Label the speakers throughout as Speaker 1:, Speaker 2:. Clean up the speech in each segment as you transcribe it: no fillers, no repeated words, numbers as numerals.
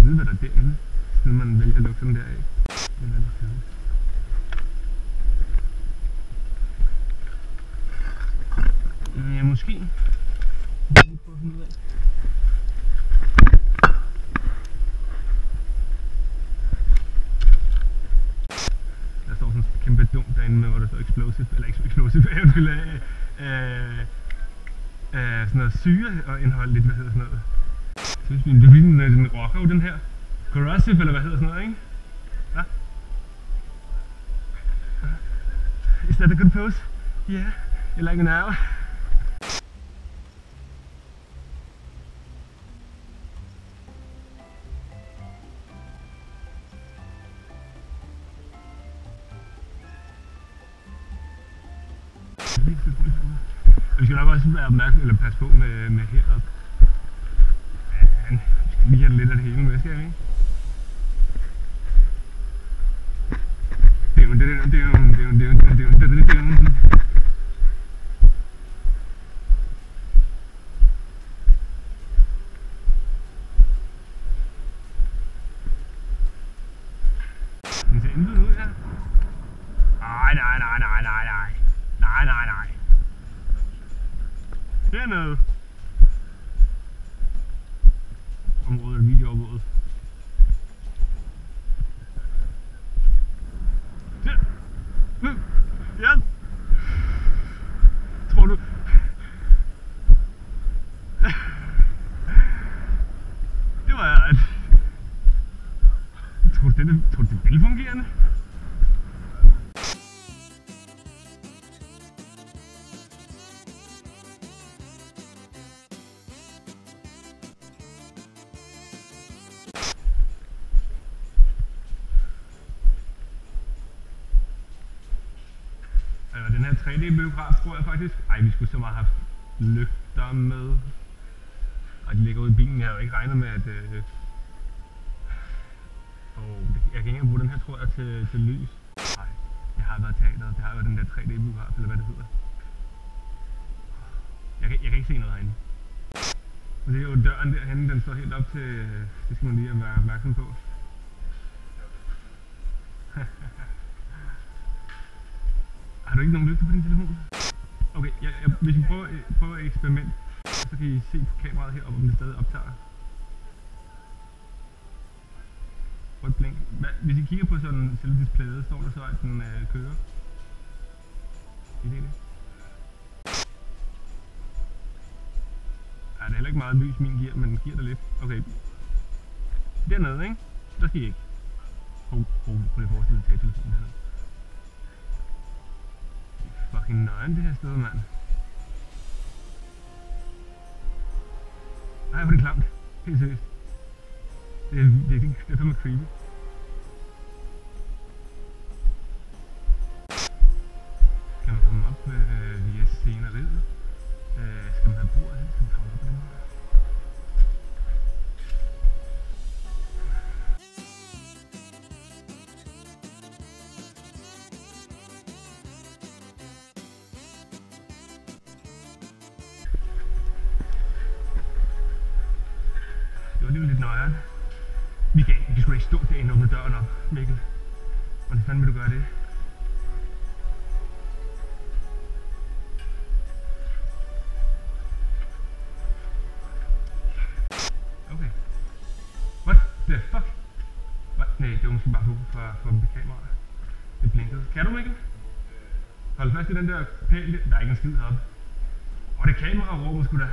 Speaker 1: vide, hvad der er derinde, siden man vælger at lukke sådan der af. Det er lidt kedeligt. Ja, måske. Det vil vi prøve at finde ud af. Der står sådan en kæmpe dum derinde med, hvor der står explosive, eller explosive, sådan noget syre og indhold lidt, hvad hedder sådan noget. Synes vi, det er fordi den rocker jo den her. Corrosive, eller hvad hedder sådan noget, ikke? Ja? Is that a good pose? Yeah, you like it now? Vi skal nok også være opmærksom eller passe på med heroppe. Ja, vi skal lige have lidt af det hele med, skal vi ikke? Den ser intet ud her. Nej. Dernede. Området er videoovervåget. Ja. Tror du? Det var ret. Tror du det er velfungerende? Den her 3D-biograf tror jeg faktisk. Ej, vi skulle så meget have haft lygter med. Og de ligger ude i bilen. Jeg har jo ikke regnet med, at jeg kan ikke engang bruge den her, tror jeg, til lys. Nej, det har været teateret. Det har været den der 3D-biograf, eller hvad det hedder. Jeg kan ikke se noget herinde. Og det er jo døren derhenne, den står helt op til. Det skal man lige være opmærksom på. Har du ikke nogen lygter på din telefon? Okay, hvis vi prøver et eksperiment, så kan I se på kameraet heroppe, om det stadig optager. Prøv et blink. Hvis I kigger på sådan selve displayet, står der så, at den kører. I det? Ja, det er heller ikke meget lys, min giver, men den giver der lidt. Okay. Dernede, ikke? Der skal I ikke. Prøv lige at forestille dig telefonen hernede. Fucking nøgen det her sted, mand. Nej, hvor er det klamt. Helt seriøst. Det er fandme creepy. Kan man komme op via sceneriet? Skal man have bordet her? Skal man komme op på den her? Det var lidt nøjeren. Michael, vi kan sgu da ikke stå derinde og åbne døren op, Mikkel. Hvordan fanden vil du gøre det? Okay. What the fuck? What? Nej, det var måske bare fokus fra kameraet. Det blinkede. Kan du, Mikkel? Hold fast i den der pæl. Der er ikke en skid heroppe. Og det kamera råber sgu da.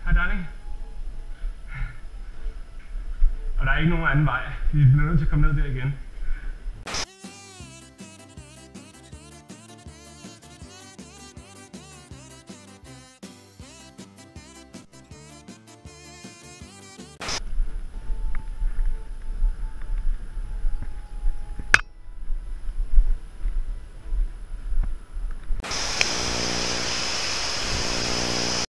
Speaker 1: Hej, darling. Og der er ikke nogen anden vej. Vi bliver nødt til at komme ned der igen.